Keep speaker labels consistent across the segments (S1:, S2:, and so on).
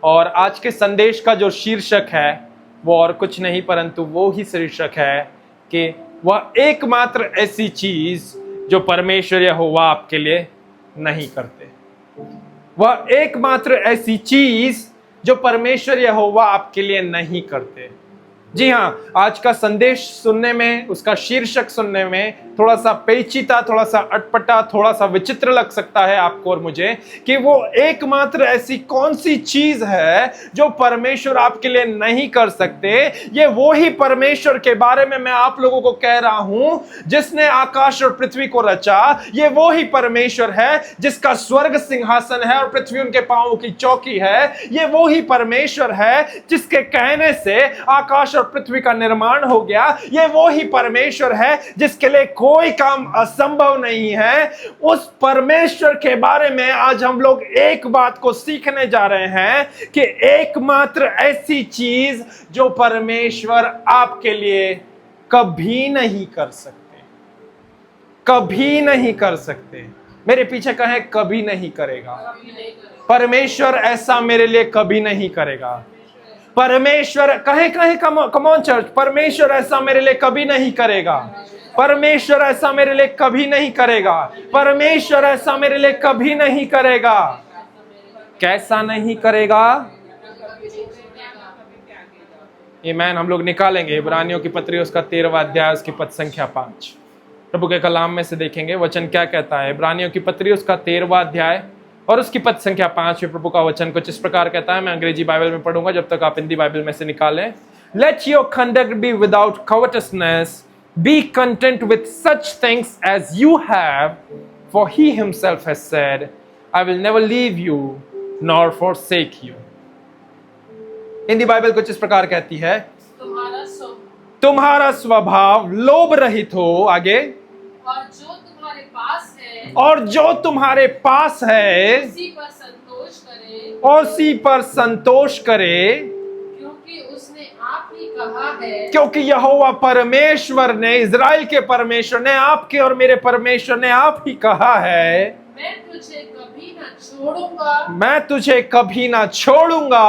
S1: और आज के संदेश का जो शीर्षक है वो और कुछ नहीं परंतु वो ही शीर्षक है कि वह एकमात्र ऐसी चीज जो परमेश्वर यहोवा आपके लिए नहीं करते। वह एकमात्र ऐसी चीज जो परमेश्वर यहोवा आपके लिए नहीं करते। जी हाँ, आज का संदेश सुनने में, उसका शीर्षक सुनने में थोड़ा सा पेचीदा, थोड़ा सा अटपटा, थोड़ा सा विचित्र लग सकता है आपको और मुझे कि वो एकमात्र ऐसी कौन सी चीज है जो परमेश्वर आपके लिए नहीं कर सकते। ये वो ही परमेश्वर के बारे में मैं आप लोगों को कह रहा हूं जिसने आकाश और पृथ्वी को रचा। ये वो ही परमेश्वर है जिसका स्वर्ग सिंहासन है और पृथ्वी उनके पांवों की चौकी है। ये वो ही परमेश्वर है जिसके कहने से आकाश और पृथ्वी का निर्माण हो गया। ये वो ही परमेश्वर है जिसके लिए कोई काम असंभव नहीं है। उस परमेश्वर के बारे में आज हम लोग एक बात को सीखने जा रहे हैं कि एकमात्र ऐसी चीज जो परमेश्वर आपके लिए कभी नहीं कर सकते, कभी नहीं कर सकते। मेरे पीछे कहें, कभी नहीं करेगा। परमेश्वर ऐसा मेरे लिए कभी नहीं करेगा। परमेश्वर कहें कम ऑन चर्च, परमेश्वर ऐसा मेरे लिए कभी नहीं करेगा। परमेश्वर ऐसा मेरे लिए कभी नहीं करेगा। परमेश्वर ऐसा मेरे लिए कभी नहीं करेगा। कैसा नहीं करेगा? आमीन। हम लोग निकालेंगे इब्रानियों की पत्री उसका 13वां अध्याय उसकी पद संख्या 5। प्रभु के कलाम में से देखेंगे वचन क्या कहता है। इब्रानियों की पत्री उसका 13वां अध्याय और उसकी पद संख्या 5 में प्रभु का वचन कुछ इस प्रकार कहता है। मैं अंग्रेजी बाइबल में पढ़ूंगा, जब तक आप हिंदी बाइबल में से निकालें। Let your conduct be without covetousness, be content with such things as you have, for he himself has said, I will never leave you nor forsake you. Hindi Bible कुछ इस प्रकार कहती है, तुम्हारा स्वभाव लोभ रहित हो। आगे, और जो तुम्हारे पास है
S2: उसी पर संतोष करे,
S1: उसी पर संतोष करे,
S2: क्योंकि उसने आप ही कहा है।
S1: क्योंकि यहोवा परमेश्वर ने, इजराइल के परमेश्वर ने, आपके और मेरे परमेश्वर ने आप ही कहा है,
S2: मैं तुझे कभी ना छोड़ूंगा,
S1: मैं तुझे कभी ना छोड़ूंगा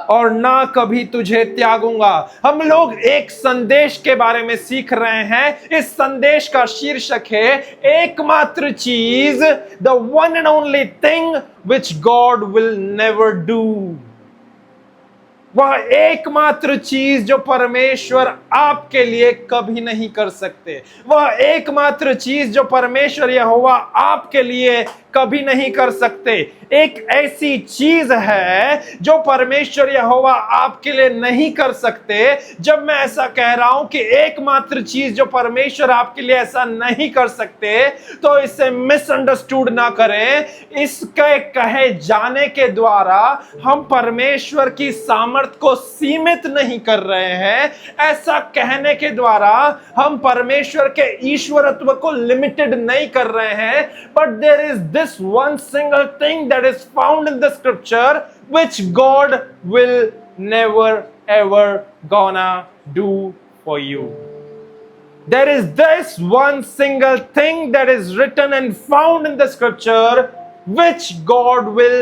S1: और ना कभी तुझे त्यागूंगा। हम लोग एक संदेश के बारे में सीख रहे हैं। इस संदेश का शीर्षक है एकमात्र चीज, the one and only thing which God will never do. वह एकमात्र चीज जो परमेश्वर आपके लिए कभी नहीं कर सकते। वह एकमात्र चीज जो परमेश्वर यहोवा आपके लिए कभी नहीं कर सकते। एक ऐसी चीज है जो परमेश्वर यहोवा आपके लिए नहीं कर सकते। जब मैं ऐसा कह रहा हूं कि एकमात्र चीज जो परमेश्वर आपके लिए ऐसा नहीं कर सकते, तो इसे मिसअंडरस्टूड ना करें। इसके कहे जाने के द्वारा हम परमेश्वर की सामर्थ्य को सीमित नहीं कर रहे हैं। ऐसा कहने के द्वारा हम परमेश्वर के ईश्वरत्व को लिमिटेड नहीं कर रहे हैं। But there is this one single thing that is found in the scripture which God will never ever gonna do for you. There is this one single thing that is written and found in the scripture which God will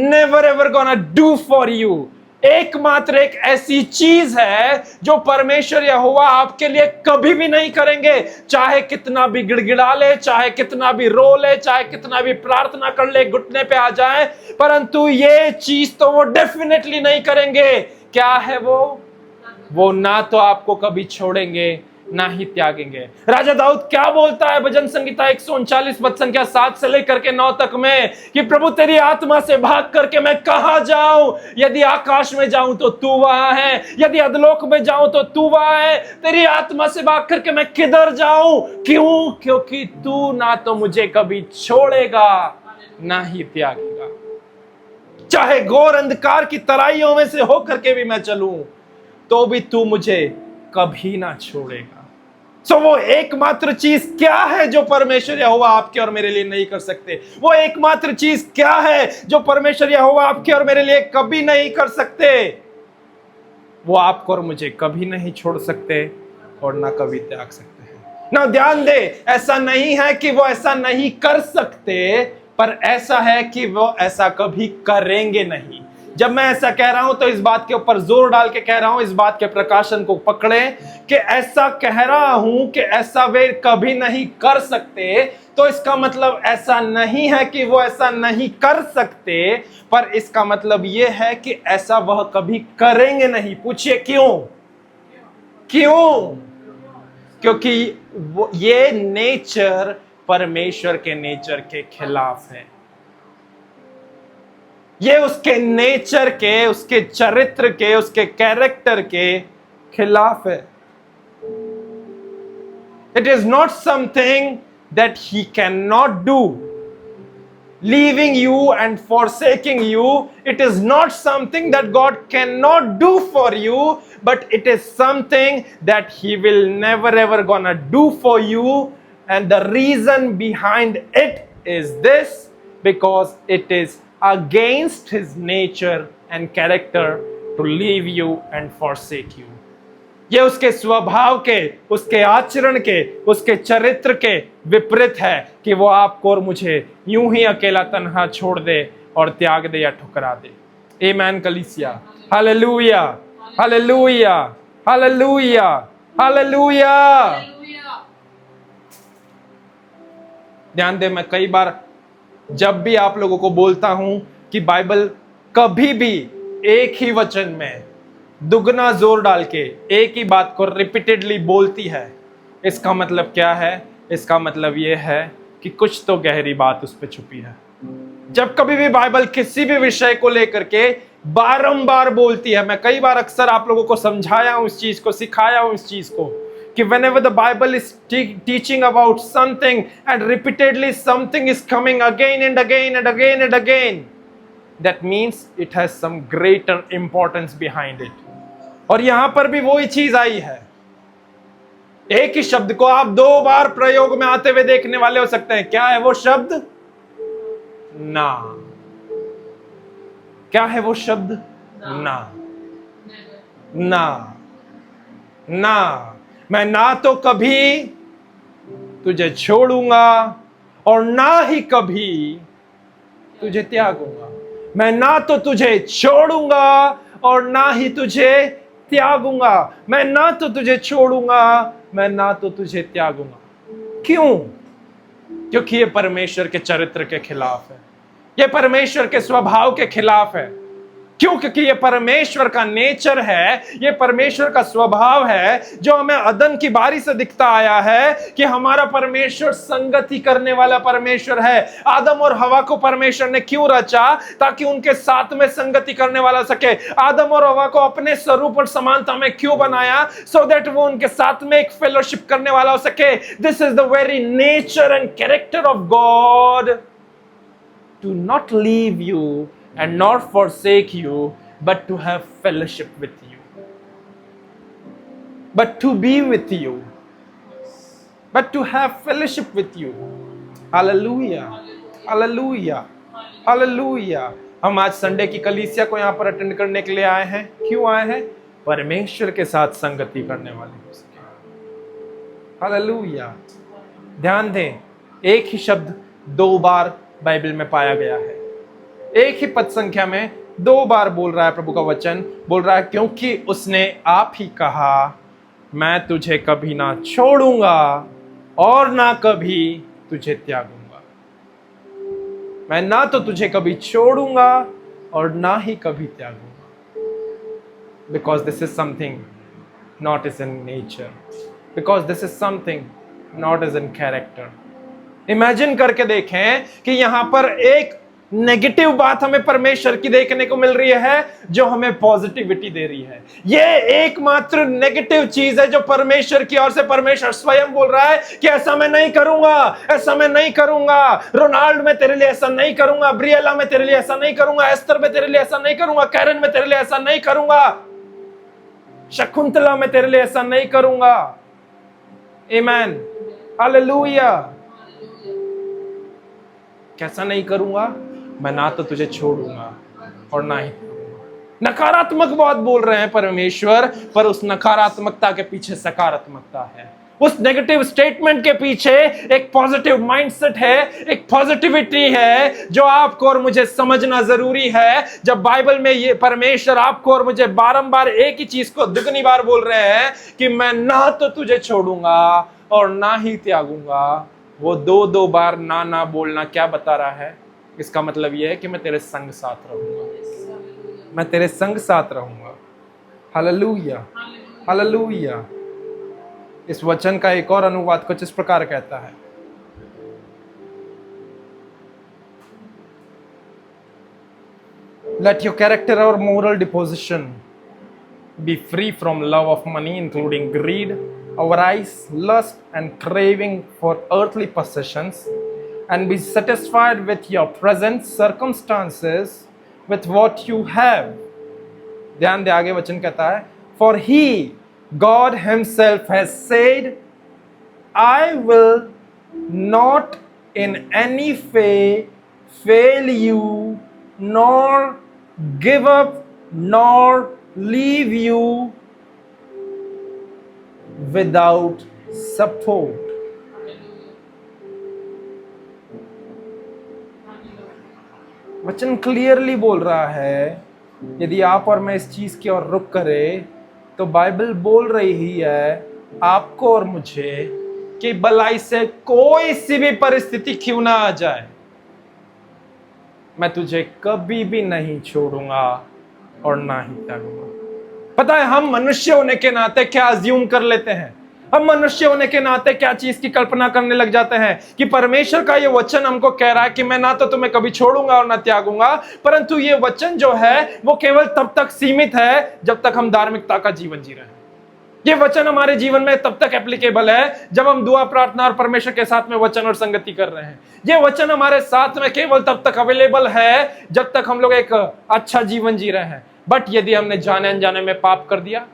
S1: never ever gonna do for you. एकमात्र एक ऐसी चीज है जो परमेश्वर यहोवा आपके लिए कभी भी नहीं करेंगे। चाहे कितना भी गिड़गिड़ा ले, चाहे कितना भी रो ले, चाहे कितना भी प्रार्थना कर ले, घुटने पे आ जाए, परंतु ये चीज तो वो डेफिनेटली नहीं करेंगे। क्या है वो ना तो आपको कभी छोड़ेंगे ना ही त्यागेंगे। राजा दाऊद क्या बोलता है भजन संहिता 139 पद संख्या 7 से लेकर के 9 तक में कि प्रभु तेरी आत्मा से भाग करके मैं कहां जाऊं? यदि आकाश में जाऊं तो तू वहां है, यदि अधलोक में जाऊं तो तू वहां है। तेरी आत्मा से भाग करके मैं किधर जाऊं? क्यों? क्योंकि तू ना तो मुझे कभी छोड़ेगा ना ही त्यागेगा। चाहे घोर अंधकार की तराइयों में से होकर के भी मैं चलूं तो भी तू मुझे कभी ना छोड़ेगा। सो वो एकमात्र चीज क्या है जो परमेश्वर यहोवा आपके और मेरे लिए नहीं कर सकते? वो एकमात्र चीज क्या है जो परमेश्वर यहोवा आपके और मेरे लिए कभी नहीं कर सकते? वो आपको और मुझे कभी नहीं छोड़ सकते और ना कभी त्याग सकते हैं। ना ध्यान दे, ऐसा नहीं है कि वो ऐसा नहीं कर सकते, पर ऐसा है कि वो ऐसा कभी करेंगे नहीं। जब मैं ऐसा कह रहा हूं तो इस बात के ऊपर जोर डाल के कह रहा हूं, इस बात के प्रकाशन को पकड़ें कि ऐसा कह रहा हूं कि ऐसा वे कभी नहीं कर सकते, तो इसका मतलब ऐसा नहीं है कि वो ऐसा नहीं कर सकते, पर इसका मतलब यह है कि ऐसा वह कभी करेंगे नहीं। पूछिए क्यों? क्यों? क्योंकि ये नेचर परमेश्वर के नेचर के खिलाफ है। ये उसके नेचर के, उसके चरित्र के, उसके कैरेक्टर के खिलाफ है। It is not something that he can not do. Leaving you and forsaking you, it is not something that God cannot do for you, but it is something that He will never ever gonna do for you. And the reason behind it is this, because it is against His nature and character to leave you and forsake you. ये उसके स्वभाव के, उसके आचरण के, उसके चरित्र के विपरीत है कि वो आपको और मुझे यूं ही अकेला तन्हा छोड़ दे और त्याग दे या ठुकरा दे। आमीन कलीसिया, हालेलुया, हालेलुया, हालेलुया, हालेलुया। ध्यान दे, मैं कई बार जब भी आप लोगों को बोलता हूं कि बाइबल कभी भी एक ही वचन में दुगना जोर डाल के एक ही बात को रिपीटेडली बोलती है, इसका मतलब क्या है? इसका मतलब यह है कि कुछ तो गहरी बात उस पर छुपी है। जब कभी भी बाइबल किसी भी विषय को लेकर के बारंबार बोलती है, मैं कई बार अक्सर आप लोगों को समझाया हूं इस चीज को, सिखाया हूं इस चीज को, कि whenever the Bible is teaching about something and repeatedly something is coming again and again and again and again, that means it has some greater importance behind it. और यहां पर भी वही चीज आई है। एक ही शब्द को आप दो बार प्रयोग में आते हुए देखने वाले हो सकते हैं। क्या है वो शब्द? ना। क्या है वो शब्द? ना। ना। ना। मैं ना तो कभी तुझे छोड़ूंगा और ना ही कभी तुझे त्यागूंगा। मैं ना तो तुझे छोड़ूंगा और ना ही तुझे त्यागूंगा। मैं ना तो तुझे छोड़ूंगा, मैं ना तो तुझे त्यागूंगा। क्यों? क्योंकि ये परमेश्वर के चरित्र के खिलाफ है, ये परमेश्वर के स्वभाव के खिलाफ है। क्यों? क्योंकि ये परमेश्वर का नेचर है, ये परमेश्वर का स्वभाव है, जो हमें अदन की बारी से दिखता आया है कि हमारा परमेश्वर संगति करने वाला परमेश्वर है। आदम और हवा को परमेश्वर ने क्यों रचा? ताकि उनके साथ में संगति करने वाला सके। आदम और हवा को अपने स्वरूप और समानता में क्यों बनाया? सो दैट वो उनके साथ में एक फेलोशिप करने वाला हो सके। This is the very nature and character of God, to not leave you and not forsake you, but to have fellowship with you, but to be with you, but to have fellowship with you. Hallelujah, hallelujah, hallelujah. हम आज Sunday की कलीसिया को यहाँ पर attend करने के लिए आए हैं। क्यों आए हैं? परमेश्वर के साथ संगति करने वाले हो सके। हालेलुया। ध्यान दें, एक ही शब्द दो बार बाइबल में पाया गया है। एक ही पद संख्या में दो बार बोल रहा है प्रभु का वचन, बोल रहा है क्योंकि उसने आप ही कहा, मैं तुझे कभी ना छोड़ूंगा और ना कभी तुझे त्यागूंगा। मैं ना तो तुझे कभी छोड़ूंगा और ना ही कभी त्यागूंगा। Because this is something not is in nature, because this is something not is in character. Imagine करके देखें कि यहां पर एक नेगेटिव बात हमें परमेश्वर की देखने को मिल रही है, जो हमें पॉजिटिविटी दे रही है। ये एकमात्र नेगेटिव चीज है जो परमेश्वर की ओर से परमेश्वर स्वयं बोल रहा है कि ऐसा मैं नहीं करूंगा, ऐसा मैं नहीं करूंगा। रोनाल्ड में तेरे लिए ऐसा नहीं करूंगा, ब्रियला में तेरे लिए ऐसा नहीं करूंगा, एस्तर में तेरे लिए ऐसा नहीं करूंगा, कैरन में तेरे लिए ऐसा नहीं करूंगा, शकुंतला में तेरे लिए ऐसा नहीं करूंगा। आमीन, हालेलुया। कैसा नहीं करूंगा? मैं ना तो तुझे छोड़ूंगा और ना ही। नकारात्मक बात बोल रहे हैं परमेश्वर, पर उस नकारात्मकता के पीछे सकारात्मकता है। उस नेगेटिव स्टेटमेंट के पीछे एक पॉजिटिव माइंडसेट है, एक पॉजिटिविटी है जो आपको और मुझे समझना जरूरी है। जब बाइबल में ये परमेश्वर आपको और मुझे बारंबार एक ही चीज को दुगनी बार बोल रहे हैं कि मैं ना तो तुझे छोड़ूंगा और ना ही त्यागूंगा, वो दो बार ना बोलना क्या बता रहा है? इसका मतलब यह है कि मैं तेरे संग साथ रहूंगा, मैं तेरे संग साथ रहूंगा। Hallelujah, hallelujah. इस वचन का एक और अनुवाद कुछ इस प्रकार कहता है, Let your character or moral disposition be free from love of money, including greed, avarice, lust, and craving for earthly possessions, and be satisfied with your present circumstances, with what you have. ध्यान दे, आगे वचन कहता है, For he, God himself has said, I will not in any way fail you, nor give up, nor leave you without support. वचन clearly बोल रहा है, यदि आप और मैं इस चीज की ओर रुख करें तो बाइबल बोल रही है आपको और मुझे कि भलाई से कोई सी भी परिस्थिति क्यों ना आ जाए, मैं तुझे कभी भी नहीं छोड़ूंगा और ना ही त्यागूंगा। पता है, हम मनुष्य होने के नाते क्या अज्यूम कर लेते हैं, हम मनुष्य होने के नाते क्या चीज की कल्पना करने लग जाते हैं कि परमेश्वर का ये वचन हमको कह रहा है कि मैं ना तो तुम्हें कभी छोड़ूंगा और ना त्यागूंगा। परंतु ये वचन जो है वो केवल तब तक सीमित है जब तक हम धार्मिकता का जीवन जी रहे हैं। ये वचन हमारे जीवन में तब तक एप्लीकेबल है जब हम दुआ, प्रार्थना और परमेश्वर के साथ में वचन और संगति कर रहे हैं। ये वचन हमारे साथ में केवल तब तक अवेलेबल है जब तक हम लोग एक अच्छा जीवन जी रहे हैं। बट यदि हमने जाने अनजाने में पाप कर दिया,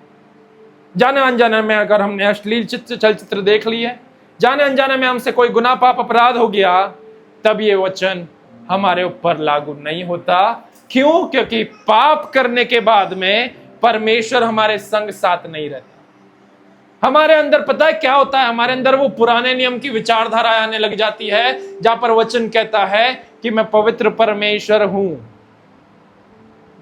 S1: जाने अनजाने में अगर हमने अश्लील चलचित्र देख लिए, जाने अनजाने में हमसे कोई गुनाह, पाप, अपराध हो गया, तब ये वचन हमारे ऊपर लागू नहीं होता। क्यों? क्योंकि पाप करने के बाद में परमेश्वर हमारे संग साथ नहीं रहता। हमारे अंदर पता है क्या होता है? हमारे अंदर वो पुराने नियम की विचारधारा आने लग जाती है जहां पर वचन कहता है कि मैं पवित्र परमेश्वर हूं,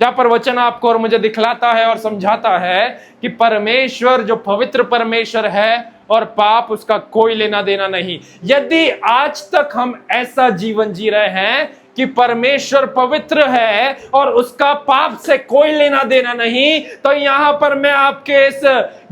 S1: जहां पर वचन आपको और मुझे दिखलाता है और समझाता है कि परमेश्वर जो पवित्र परमेश्वर है और पाप उसका कोई लेना देना नहीं। यदि आज तक हम ऐसा जीवन जी रहे हैं कि परमेश्वर पवित्र है और उसका पाप से कोई लेना देना नहीं, तो यहां पर मैं आपके इस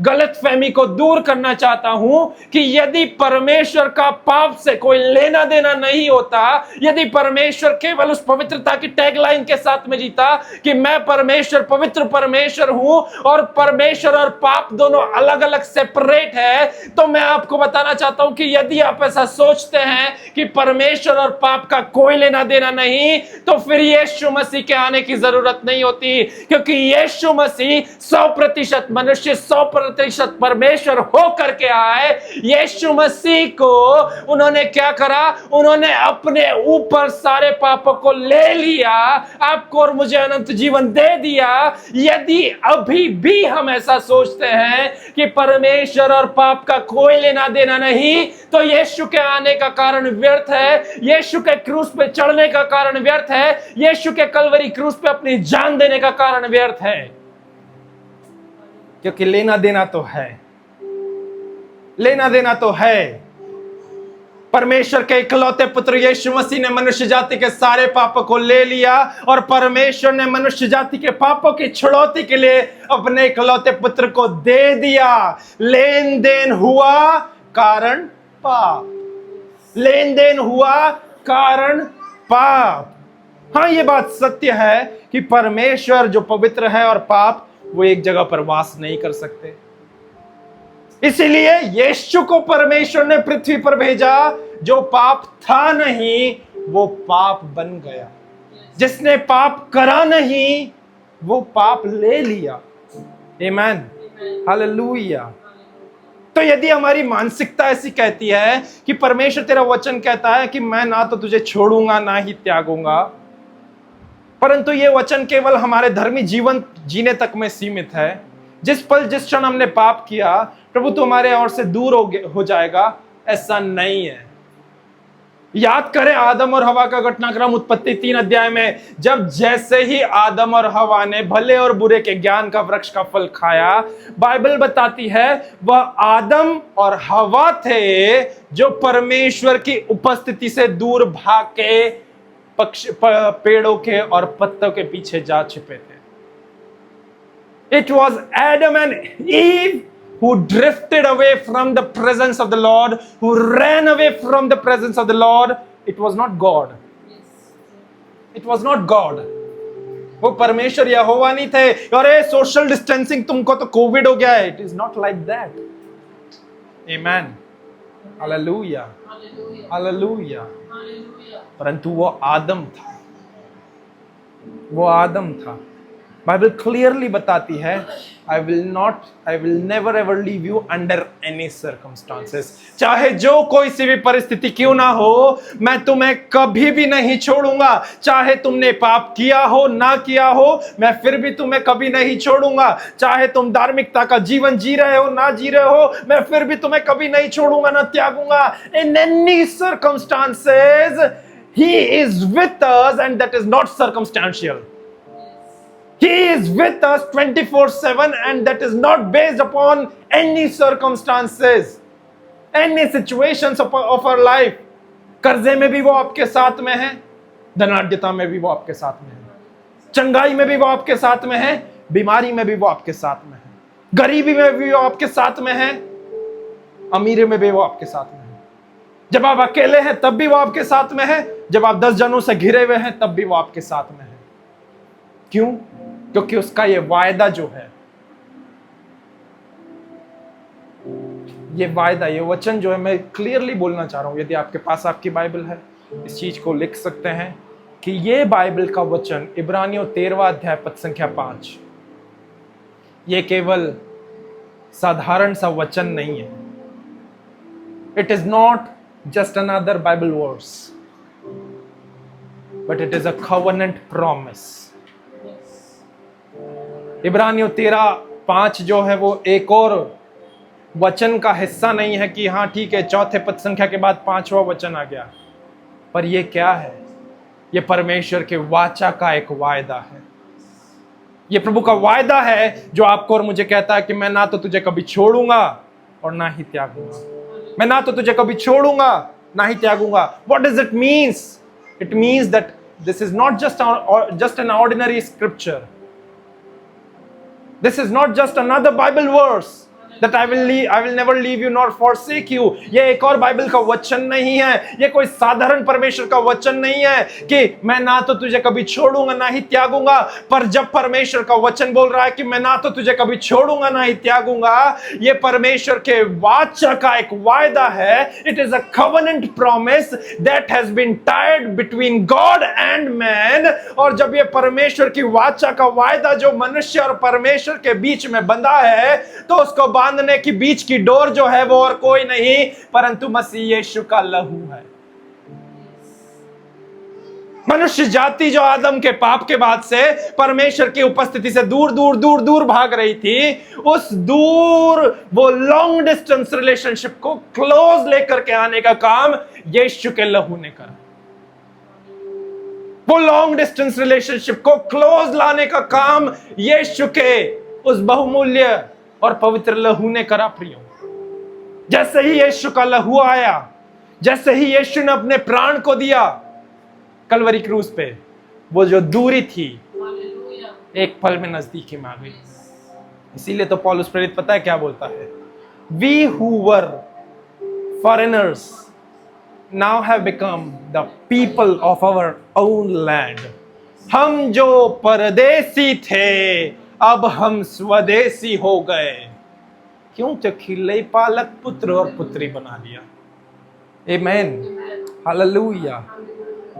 S1: गलतफहमी को दूर करना चाहता हूं कि यदि परमेश्वर का पाप से कोई लेना देना नहीं होता, यदि परमेश्वर केवल उस पवित्रता की टैगलाइन के साथ में जीता कि मैं परमेश्वर, पवित्र परमेश्वर हूं और परमेश्वर और पाप दोनों अलग अलग सेपरेट है, तो मैं आपको बताना चाहता हूं कि यदि आप ऐसा सोचते हैं कि परमेश्वर और पाप का कोई लेना देना नहीं, तो फिर यीशु मसीह के आने की जरूरत नहीं होती, क्योंकि यीशु मसीह 100% मनुष्य, 100% परमेश्वर होकर के आए। यीशु मसीह को उन्होंने क्या करा? उन्होंने अपने ऊपर सारे पापों को ले लिया, आपको और मुझे अनंत जीवन दे दिया। यदि अभी भी हम ऐसा सोचते हैं कि परमेश्वर और पाप का कोई लेना देना नहीं, तो यीशु के आने का कारण व्यर्थ है, यीशु के क्रूस पे चढ़ने का कारण व्यर्थ है, यीशु के कलवरी क्रूस पे अपनी जान देने का कारण व्यर्थ है। क्योंकि लेना देना तो है, लेना देना तो है। परमेश्वर के इकलौते पुत्र यीशु मसीह ने मनुष्य जाति के सारे पापों को ले लिया और परमेश्वर ने मनुष्य जाति के पापों की छुड़ौती के लिए अपने इकलौते पुत्र को दे दिया। लेन देन हुआ, कारण पाप। लेन देन हुआ, कारण पाप। हाँ, ये बात सत्य है कि परमेश्वर जो पवित्र है और पाप वो एक जगह पर वास नहीं कर सकते। इसीलिए यीशु को परमेश्वर ने पृथ्वी पर भेजा। जो पाप था नहीं वो पाप बन गया, जिसने पाप करा नहीं वो पाप ले लिया। आमीन, हालेलुया। तो यदि हमारी मानसिकता ऐसी कहती है कि परमेश्वर तेरा वचन कहता है कि मैं ना तो तुझे छोड़ूंगा ना ही त्यागूंगा, परंतु ये वचन केवल हमारे धर्मी जीवन जीने तक में सीमित है, जिस पल जिस क्षण हमने पाप किया प्रभु तो हमारे और से दूर हो जाएगा, ऐसा नहीं है। याद करें आदम और हवा का घटनाक्रम उत्पत्ति 3 अध्याय में, जब जैसे ही आदम और हवा ने भले और बुरे के ज्ञान का वृक्ष का फल खाया, बाइबल बताती है वह आदम और हवा थे जो परमेश्वर की उपस्थिति से दूर भाग के पेड़ों के और पत्तों के पीछे जा छिपे थे। It was Adam and Eve who drifted away from the presence of the Lord, who ran away from the presence of the Lord. It was not God. It was not God. वो परमेश्वर यहोवा नहीं थे। अरे social distancing, तुमको तो Covid हो गया है। It is not like that. Amen. Hallelujah. Hallelujah. परंतु वो आदम था, वो आदम था। बाइबल क्लियरली बताती है I will never ever leave you under any circumstances. चाहे जो कोई सी भी परिस्थिति क्यों ना हो, मैं तुम्हें कभी भी नहीं छोड़ूंगा। चाहे तुमने पाप किया हो ना किया हो, मैं फिर भी तुम्हें कभी नहीं छोड़ूंगा। चाहे तुम धार्मिकता का जीवन जी रहे हो ना जी रहे हो, मैं फिर भी तुम्हें कभी नहीं छोड़ूंगा ना त्यागूंगा। In any circumstances he is with us and that is not circumstantial. He is with us 24/7 and that is not based upon any circumstances, any situations of our life. कर्जे में भी वो आपके साथ में है, धनाढ्यता में भी वो आपके साथ में है, चंगाई में भी वो आपके साथ में है, बीमारी में भी वो आपके साथ में है, गरीबी में भी वो आपके साथ में है, अमीरी में भी वो आपके साथ में है। जब आप अकेले हैं तब भी वो आपके साथ में है, जब आप 10 जनों से घिरे हुए हैं तब भी वो आपके साथ में है। क्यों? क्योंकि उसका ये वायदा जो है, ये वायदा, ये वचन जो है, मैं क्लियरली बोलना चाह रहा हूं, यदि आपके पास आपकी बाइबल है इस चीज को लिख सकते हैं कि ये बाइबल का वचन इब्रानियों 13वां अध्याय पद संख्या 5, ये केवल साधारण सा वचन नहीं है। It is not just another Bible verse, but it is a covenant promise. इब्रानियों 13:5 जो है वो एक और वचन का हिस्सा नहीं है कि हाँ ठीक है, चौथे पद संख्या के बाद 5वां वचन आ गया, पर ये क्या है? ये परमेश्वर के वाचा का एक वायदा है। ये प्रभु का वायदा है जो आपको और मुझे कहता है कि मैं ना तो तुझे कभी छोड़ूंगा और ना ही त्यागूंगा। मैं ना तो तुझे कभी छोड़ूंगा ना ही त्यागूंगा। What does it means? It means that this is not just an ordinary scripture. This is not just another Bible verse that I will never leave you nor forsake you. ये एक और बाइबल का वचन नहीं है, ये कोई साधारण परमेश्वर का वचन नहीं है कि मैं ना तो तुझे कभी छोड़ूंगा ना ही त्यागूंगा। पर जब परमेश्वर का वचन बोल रहा है कि मैं ना तो तुझे कभी छोड़ूंगा ना ही त्यागूंगा, ये परमेश्वर के वाचा का एक वायदा है। It is a covenant promise that has been tied between God and man। और जब ये परमेश्वर की वाचा का वायदा जो मनुष्य और परमेश्वर के बीच में बंधा है, तो उसको बांधने की बीच की डोर जो है वो और कोई नहीं परंतु मसीह यीशु का लहू है। मनुष्य जाति जो आदम के पाप के बाद से परमेश्वर की उपस्थिति से दूर दूर दूर दूर भाग रही थी, उस दूर वो लॉन्ग डिस्टेंस रिलेशनशिप को क्लोज लेकर के आने का काम यीशु के लहू ने करा। वो लॉन्ग डिस्टेंस रिलेशनशिप को क्लोज लाने का काम यीशु के उस बहुमूल्य और पवित्र लहू ने करा। प्रियो, जैसे ही यीशु का लहू आया, जैसे ही यीशु ने अपने प्राण को दिया कलवरी क्रूस पे, वो जो दूरी थी एक पल में नजदीकी में आ गई। इसीलिए तो पौलुस प्रेरित पता है क्या बोलता है? We who were foreigners now have become the people of our own land. हम जो परदेसी थे अब हम स्वदेशी हो गए। क्यों? तो खिले पालक पुत्र और पुत्री बना दिया। आमेन, हालेलुया।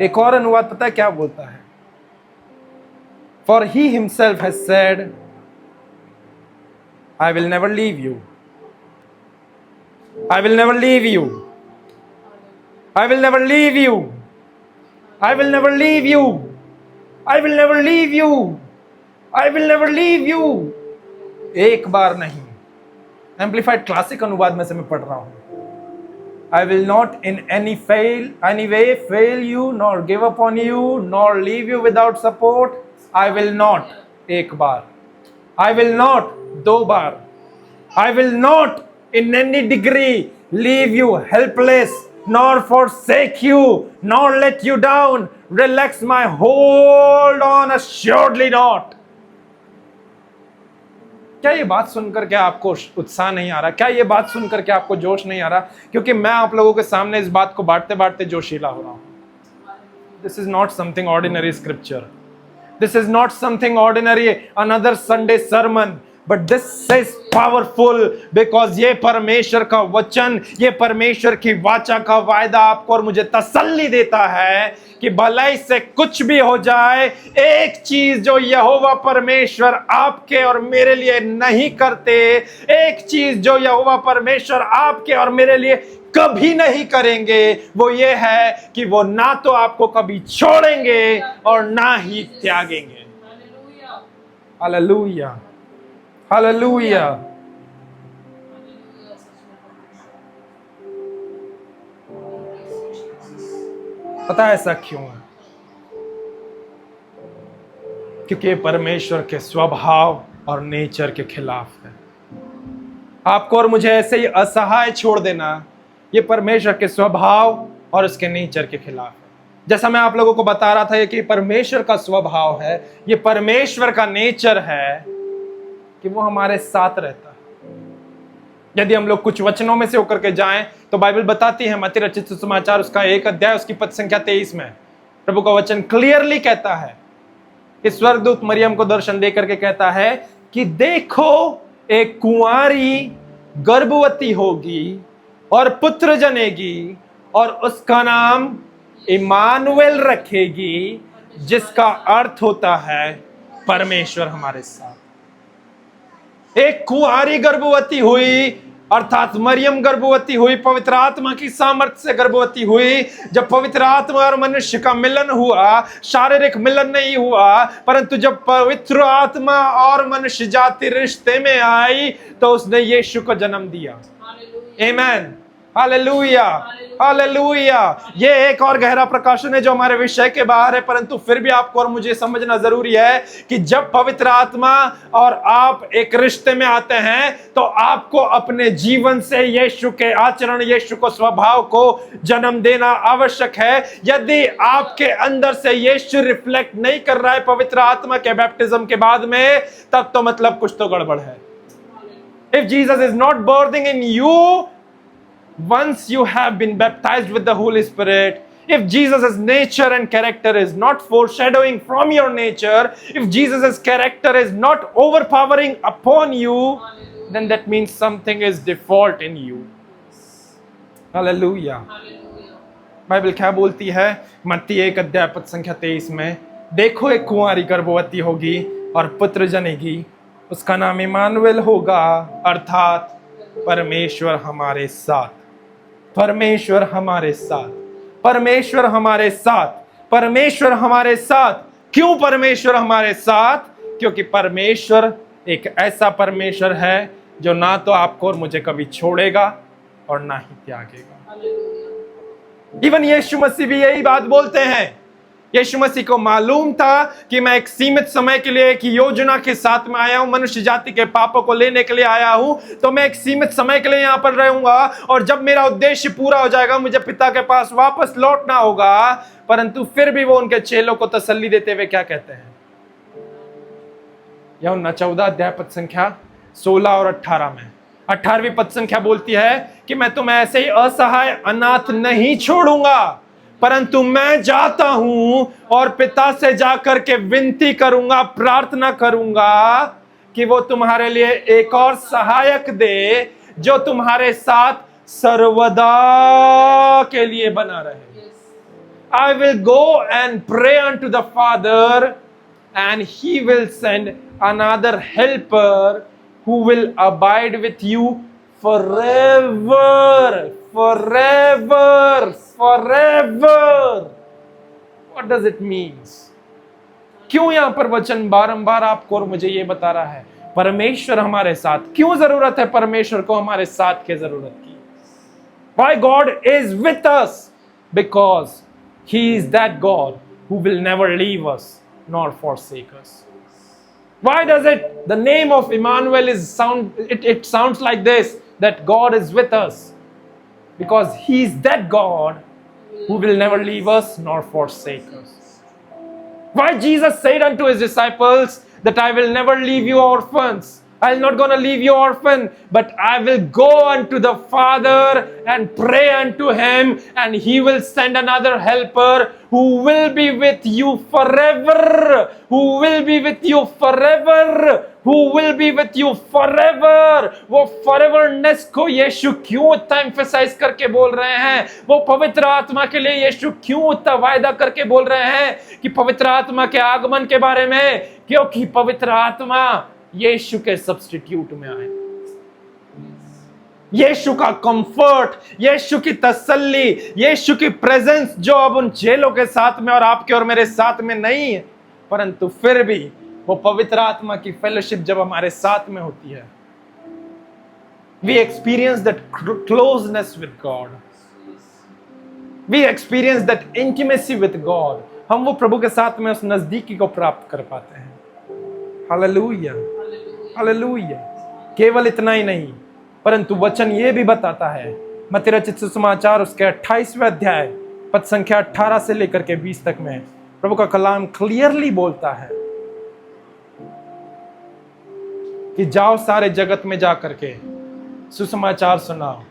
S1: एक और अनुवाद पता है क्या बोलता है? For he himself has said, I will never leave you. I will never leave you. I will never leave you. I will never leave you. I will never leave you. I will never leave you. एक बार नहीं। Amplified classic अनुवाद में से मैं पढ़ रहा हूं। I will not in any way fail you, nor give up on you, nor leave you without support. I will not, एक बार। I will not, दो बार। I will not in any degree leave you helpless, nor forsake you, nor let you down. Relax my hold on, assuredly not. क्या ये बात सुनकर के आपको उत्साह नहीं आ रहा? क्या ये बात सुनकर के आपको जोश नहीं आ रहा? क्योंकि मैं आप लोगों के सामने इस बात को बांटते बांटते जोशीला हो रहा हूं। This is not something ordinary scripture, this is not something ordinary another Sunday sermon, but this is powerful because ये परमेश्वर का वचन, ये परमेश्वर की वाचा का वायदा आपको और मुझे तसल्ली देता है कि भलाई से कुछ भी हो जाए, एक चीज जो यहोवा परमेश्वर आपके और मेरे लिए नहीं करते, एक चीज जो यहोवा परमेश्वर आपके और मेरे लिए कभी नहीं करेंगे, वो ये है कि वो ना तो आपको कभी छोड़ेंगे और ना ही त्यागेंगे। Hallelujah, hallelujah. पता है ऐसा क्यों है? क्योंकि परमेश्वर के स्वभाव और नेचर के खिलाफ है। आपको और मुझे ऐसे ही असहाय छोड़ देना, ये परमेश्वर के स्वभाव और उसके नेचर के खिलाफ है। जैसा मैं आप लोगों को बता रहा था कि परमेश्वर का स्वभाव है, ये परमेश्वर का नेचर है कि वो हमारे साथ रहता है। यदि हम लोग कुछ वचनों में से होकर के जाएं तो बाइबल बताती है, मत्ती रचित सुसमाचार उसका 1 अध्याय उसकी पद संख्या 23 में प्रभु का वचन क्लियरली कहता है कि स्वर्गदूत मरियम को दर्शन देकर के कहता है कि देखो एक कुंवारी गर्भवती होगी और पुत्र जनेगी और उसका नाम इमानुएल रखेगी, जिसका अर्थ होता है परमेश्वर हमारे साथ। एक कुंवारी गर्भवती हुई, अर्थात मरियम गर्भवती हुई, पवित्र आत्मा की सामर्थ्य से गर्भवती हुई। जब पवित्र आत्मा और मनुष्य का मिलन हुआ, शारीरिक मिलन नहीं हुआ, परंतु जब पवित्र आत्मा और मनुष्य जाति रिश्ते में आई तो उसने यीशु को जन्म दिया। आमीन, हालेलुया, हालेलुया। ये एक और गहरा प्रकाशन है जो हमारे विषय के बाहर है, परंतु फिर भी आपको और मुझे समझना जरूरी है कि जब पवित्र आत्मा और आप एक रिश्ते में आते हैं तो आपको अपने जीवन से यीशु के आचरण, यीशु को स्वभाव को जन्म देना आवश्यक है। यदि आपके अंदर से यीशु रिफ्लेक्ट नहीं कर रहा है पवित्र आत्मा के बैप्टिज्म के बाद में, तब तो मतलब कुछ तो गड़बड़ है। If Jesus is not birthing in you once you have been baptized with the Holy Spirit, if Jesus' nature and character is not foreshadowing from your nature, if Jesus' character is not overpowering upon you, then that means something is default in you. Hallelujah. Bible क्या बोलती है? मत्ती 1 अध्याय पद संख्या 23 में, देखो एक कुंवारी गर्भवती होगी और पुत्र जनेगी, उसका नाम इमानुएल होगा, अर्थात परमेश्वर हमारे साथ। परमेश्वर हमारे साथ, परमेश्वर हमारे साथ, परमेश्वर हमारे साथ। क्यों परमेश्वर हमारे साथ? क्योंकि परमेश्वर एक ऐसा परमेश्वर है जो ना तो आपको और मुझे कभी छोड़ेगा और ना ही त्यागेगा। इवन यीशु मसीह भी यही बात बोलते हैं। यीशु मसीह को मालूम था कि मैं एक सीमित समय के लिए एक योजना के साथ में आया हूं, मनुष्य जाति के पापों को लेने के लिए आया हूं, तो मैं एक सीमित समय के लिए यहां पर रहूंगा और जब मेरा उद्देश्य पूरा हो जाएगा मुझे पिता के पास वापस लौटना होगा। परंतु फिर भी वो उनके चेलों को तसल्ली देते हुए क्या कहते हैं? यूहन्ना 14 अध्याय पद संख्या 16 और 18 में 18वीं पद संख्या बोलती है कि मैं तुम्हें ऐसे ही असहाय अनाथ नहीं छोड़ूंगा, परंतु मैं जाता हूं और पिता से जाकर के विनती करूंगा, प्रार्थना करूंगा कि वो तुम्हारे लिए एक और सहायक दे जो तुम्हारे साथ सर्वदा के लिए बना रहे। I will go and pray unto the Father and he will send another helper who will abide with you forever, forever, forever. What does it mean? क्यों यहां पर वचन बारंबार आपको और मुझे ये बता रहा है? परमेश्वर हमारे साथ, क्यों जरूरत है परमेश्वर को हमारे साथ की जरूरत की? Why God is with us? Because He is that God who will never leave us nor forsake us. Why does it? The name of Emmanuel it sounds like this, that God is with us. Because He is that God who will never leave us nor forsake us. Why Jesus said unto His disciples that I will never leave you orphans. I'm not going to leave you orphan, but I will go unto the Father and pray unto Him, and He will send another helper who will be with you forever. Who will be with you forever. Who will be with you forever. वो foreverness को यीशु क्यों इतना emphasize करके बोल रहे हैं? वो पवित्र आत्मा के लिए यीशु क्यों इतना वायदा करके बोल रहे हैं कि पवित्र आत्मा के आगमन के बारे में? क्योंकि पवित्र आत्मा यीशु के सब्स्टिट्यूट में आए। यीशु का कंफर्ट, यीशु की तसल्ली, यीशु की प्रेजेंस जो अब उन चेलों के साथ में और आपके और मेरे साथ में नहीं है, परंतु फिर भी वो पवित्र आत्मा की फेलोशिप जब हमारे साथ में होती है, we experience that closeness with God. We experience that intimacy with God. हम वो प्रभु के साथ में उस नजदीकी को प्राप्त कर पाते हैं। Hallelujah, hallelujah. केवल इतना ही नहीं, परंतु वचन ये भी बताता है, मत्ती रचित सुसमाचार उसके 28वें अध्याय पद संख्या 18 से लेकर के 20 तक में प्रभु का कलाम क्लियरली बोलता है कि जाओ सारे जगत में जा करके सुसमाचार सुनाओ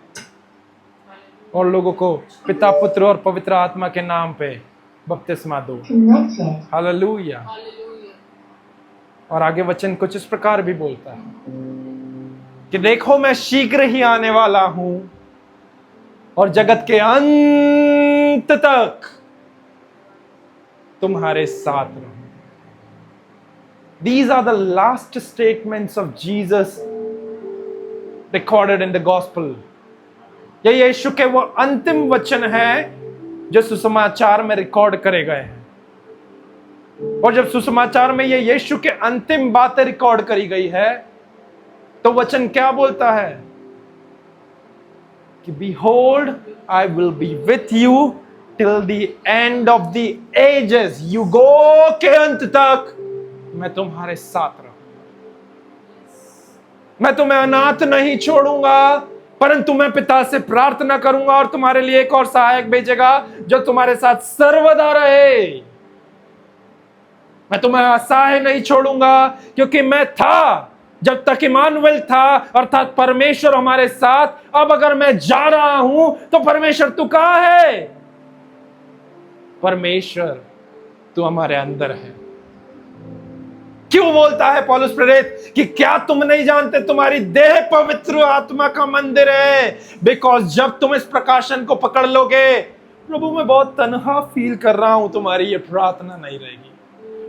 S1: और लोगों को पिता, पुत्र और पवित्र आत्मा के नाम पे बपतिस्मा दो। हालेलुया। और आगे वचन कुछ इस प्रकार भी बोलता है कि देखो मैं शीघ्र ही आने वाला हूं और जगत के अंत तक तुम्हारे साथ रहूं। These are the last statements of Jesus recorded in the gospel. ये यीशु के वो अंतिम वचन है जो सुसमाचार में रिकॉर्ड करे गए हैं। और जब सुसमाचार में ये यीशु के अंतिम बातें रिकॉर्ड करी गई है, तो वचन क्या बोलता है कि behold, I will be with you till the end of the ages. युगों के अंत तक मैं तुम्हारे साथ रहूंगा। मैं तुम्हें अनाथ नहीं छोड़ूंगा, परंतु मैं पिता से प्रार्थना करूंगा और तुम्हारे लिए एक और सहायक भेजेगा जो तुम्हारे साथ सर्वदा रहे। मैं तुम्हें असहाय नहीं छोड़ूंगा, क्योंकि मैं था जब तक इमानुएल था, अर्थात परमेश्वर हमारे साथ। अब अगर मैं जा रहा हूं तो परमेश्वर तू कहां है? परमेश्वर तू हमारे अंदर है। क्यों बोलता है पौलुस प्रेरित कि क्या तुम नहीं जानते तुम्हारी देह पवित्र आत्मा का मंदिर है? बिकॉज जब तुम इस प्रकाशन को पकड़ लोगे, प्रभु मैं बहुत तन्हा फील कर रहा हूं, तुम्हारी ये प्रार्थना नहीं रहेगी।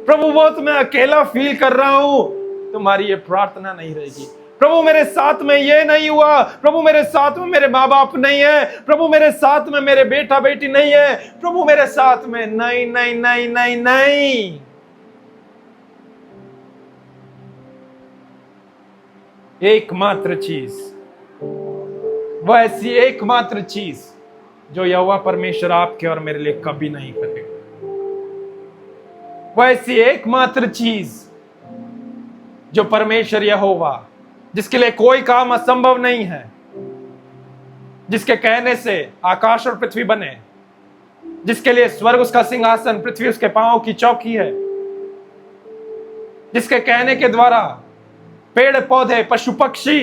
S1: प्रभु बहुत मैं अकेला फील कर रहा हूं, तुम्हारी ये प्रार्थना नहीं रहेगी। प्रभु मेरे साथ में ये नहीं हुआ, प्रभु मेरे साथ में मेरे माँ बाप नहीं है, प्रभु मेरे साथ में मेरे बेटा बेटी नहीं है, प्रभु मेरे साथ में नहीं नहीं नहीं नहीं नहीं। एकमात्र चीज, वह ऐसी एकमात्र चीज जो यहोवा परमेश्वर आपके और मेरे लिए कभी नहीं करेगा। वह ऐसी एकमात्र चीज जो परमेश्वर यहोवा, जिसके लिए कोई काम असंभव नहीं है, जिसके कहने से आकाश और पृथ्वी बने, जिसके लिए स्वर्ग उसका सिंहासन, पृथ्वी उसके पांवों की चौकी है, जिसके कहने के द्वारा पेड़ पौधे, पशु पक्षी,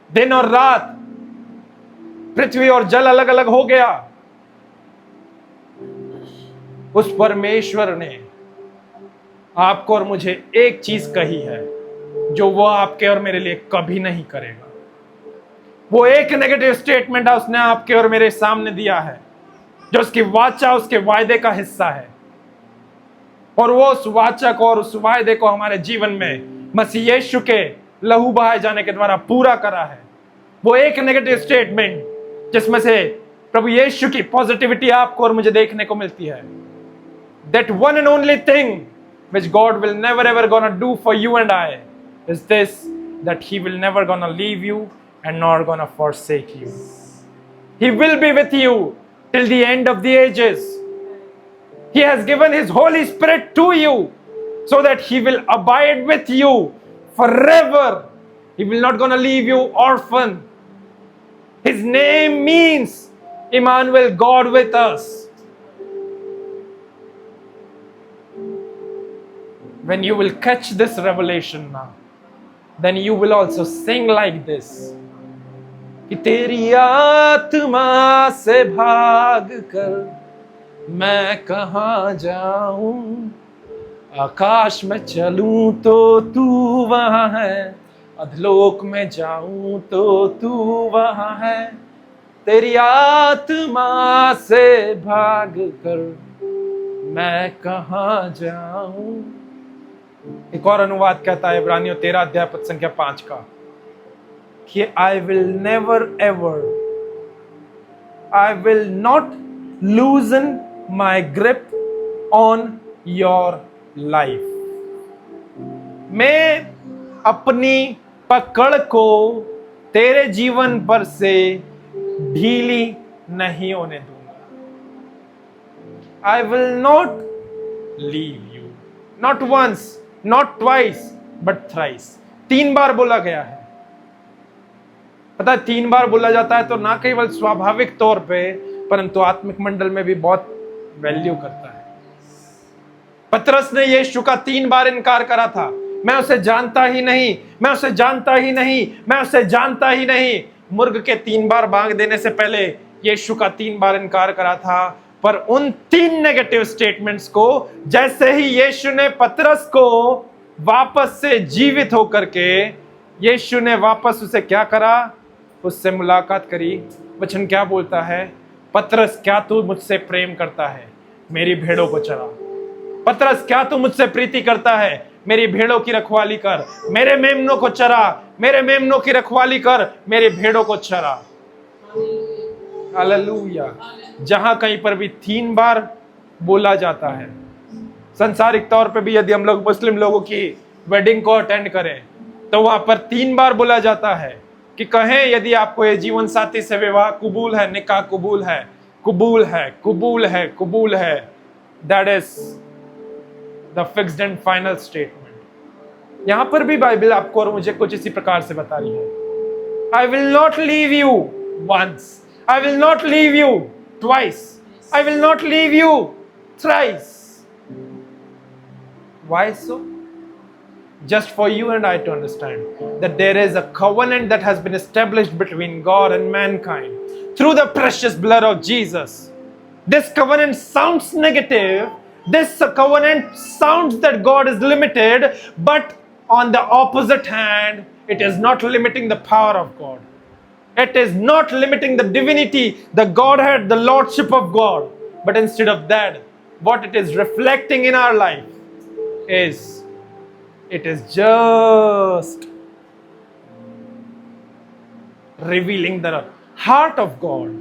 S1: दिन और रात, पृथ्वी और जल अलग अलग हो गया। उस परमेश्वर ने आपको और मुझे एक चीज कही है जो वो आपके और मेरे लिए कभी नहीं करेगा। वो एक नेगेटिव स्टेटमेंट है उसने आपके और मेरे सामने दिया है, जो उसकी वाचा, उसके वायदे का हिस्सा है। और वो उस वाचा को और उस वायदे को हमारे जीवन में मसीह यीशु के लहू बहाए जाने के द्वारा पूरा करा है। वो एक नेगेटिव स्टेटमेंट जिसमें से प्रभु यीशु की पॉजिटिविटी आपको और मुझे देखने को मिलती है। That one and only thing which God will never ever gonna do for you and I is this, that he will never gonna leave you and nor gonna forsake you. He will be with you till the end of the ages. He has given his Holy Spirit to you so that he will abide with you forever. He will not gonna leave you orphan. His name means Emmanuel, God with us. When you will catch this revelation now, then you will also sing like this, कि तेरी आत्मा से भाग कर मैं कहाँ जाऊं, आकाश में चलूं तो तू वहां है, अधलोक में जाऊं तो तू वहां है, तेरी आत्मा से भाग कर मैं कहाँ जाऊं। एक और अनुवाद कहता है इब्रानियों 13 अध्याय पद संख्या 5 का, कि आई will never ever, I will not लूजन my grip on your life. मैं अपनी पकड़ को तेरे जीवन पर से ढीली नहीं होने दूंगा। I will not leave you, not once, not twice, but thrice. 3 बार बोला गया है। पता है 3 बार बोला जाता है तो ना केवल स्वाभाविक तौर पे परंतु आत्मिक मंडल में भी बहुत वैल्यू करता है। पतरस ने यीशु का 3 बार इनकार करा था, मैं उसे जानता ही नहीं, मैं उसे जानता ही नहीं, मैं उसे जानता ही नहीं। मुर्ग के 3 बार बांग देने से पहले यीशु का 3 बार इनकार करा था। पर उन 3 नेगेटिव स्टेटमेंट्स को जैसे ही यीशु ने पतरस को वापस से जीवित होकर के, यीशु ने वापस उसे क्या करा, उससे मुलाकात करी। वचन क्या बोलता है, पतरस क्या तू मुझसे प्रेम करता है, मेरी भेड़ों को चरा। पतरस क्या तू मुझसे प्रीति करता है, मेरी भेड़ों की रखवाली कर, मेरे मेमनों को चरा, मेरे मेमनों की रखवाली कर, मेरी भेड़ों को चरा। हालेलुया। जहां कहीं पर भी 3 बार बोला जाता है, संसारिक तौर पे भी यदि हम लोग मुस्लिम लोगों की वेडिंग को अटेंड करें तो वहां पर 3 बार बोला जाता है कि कहें यदि आपको ये जीवन साथी से विवाह कबूल है, निकाह कबूल है, कबूल है, कबूल है, कबूल है। That is the fixed and final statement. यहां पर भी बाइबल आपको और मुझे कुछ इसी प्रकार से बता रही है। I will not leave you once, I will not leave you twice. I will not leave you thrice. Why so? Just for you and I to understand that there is a covenant that has been established between God and mankind through the precious blood of Jesus. This covenant sounds negative. This covenant sounds that God is limited, but on the opposite hand, it is not limiting the power of God. It is not limiting the divinity, the Godhead, the Lordship of God. But instead of that, what it is reflecting in our life is, it is just revealing the heart of God,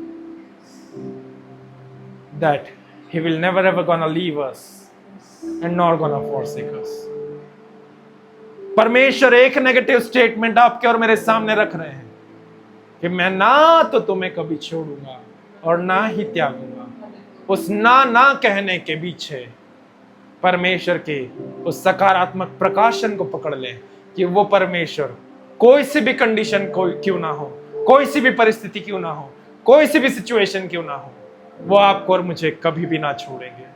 S1: that He will never ever gonna leave us and nor gonna forsake us. परमेश्वर एक negative statement आपके और मेरे सामने रख रहे हैं कि मैं ना तो तुम्हें कभी छोड़ूंगा और ना ही त्यागूंगा। उस ना कहने के पीछे परमेश्वर के उस सकारात्मक प्रकाशन को पकड़ ले कि वो परमेश्वर कोई सी भी कंडीशन क्यों ना हो, कोई सी भी परिस्थिति क्यों ना हो, कोई सी भी सिचुएशन क्यों ना हो, वो आपको और मुझे कभी भी ना छोड़ेंगे।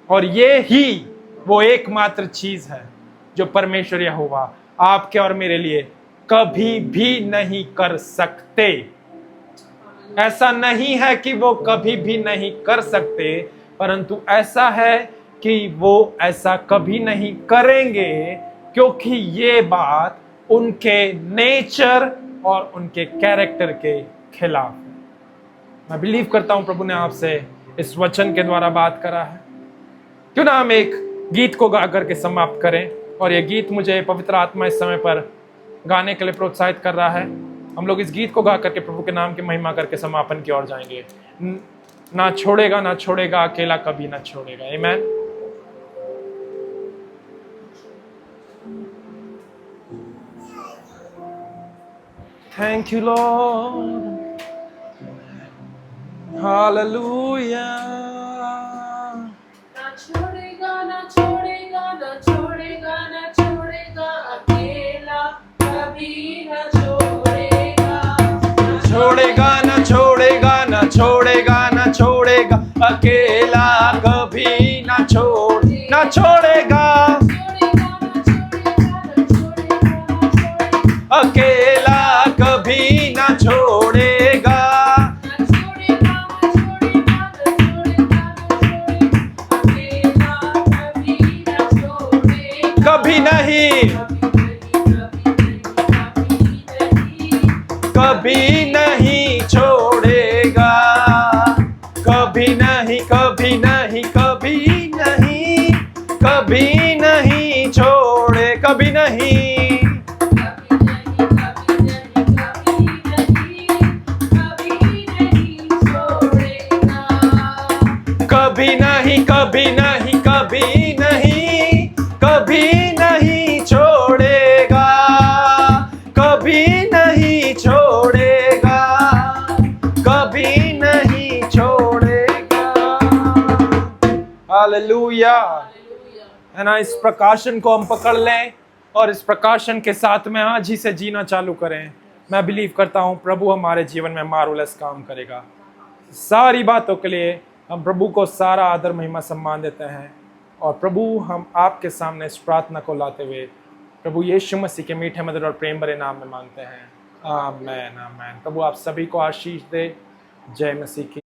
S1: और ये ही वो एकमात्र चीज है जो परमेश्वर यहोवा आपके और मेरे लिए कभी भी नहीं कर सकते। ऐसा नहीं है कि वो कभी भी नहीं कर सकते, परंतु ऐसा है कि वो ऐसा कभी नहीं करेंगे, क्योंकि ये बात उनके नेचर और उनके कैरेक्टर के खिलाफ है। मैं बिलीव करता हूं प्रभु ने आपसे इस वचन के द्वारा बात करा है। क्यों ना हम एक गीत को गा करके समाप्त करें, और ये गीत मुझे पवित्र आत्मा इस समय पर गाने के लिए प्रोत्साहित कर रहा है। हम लोग इस गीत को गा करके प्रभु के नाम की महिमा करके समापन की ओर जाएंगे। ना छोड़ेगा, ना छोड़ेगा, अकेला कभी ना छोड़ेगा। आमीन। Thank you, Lord. Hallelujah.
S2: ना छोड़ेगा ना छोड़ेगा ना छोड़ेगा ना छोड़ेगा अकेला कभी न छोड़ेगा
S1: छोड़ेगा ना छोड़ेगा ना छोड़ेगा ना छोड़ेगा अकेला कभी ना छोड़ेगा
S2: छोड़ेगा
S1: अकेला कभी ना छोड़ेगा कभी नहीं कभी नहीं छोड़ेगा कभी नहीं कभी नहीं कभी नहीं कभी नहीं छोड़े कभी नहीं कभी नहीं कभी नहीं कभी नहीं कभी नहीं छोड़ेगा कभी नहीं छोड़ेगा कभी नहीं छोड़ेगा हालेलुया। है ना, इस प्रकाशन को हम पकड़ लें और इस प्रकाशन के साथ में आज ही से जीना चालू करें। मैं बिलीव करता हूं प्रभु हमारे जीवन में मार्वलस काम करेगा। सारी बातों के लिए हम प्रभु को सारा आदर महिमा सम्मान देते हैं और प्रभु हम आपके सामने इस प्रार्थना को लाते हुए प्रभु यीशु मसीह के मीठे मधुर और प्रेम भरे नाम में मांगते हैं। आमेन आमेन। प्रभु आप सभी को आशीष दे। जय मसीह की।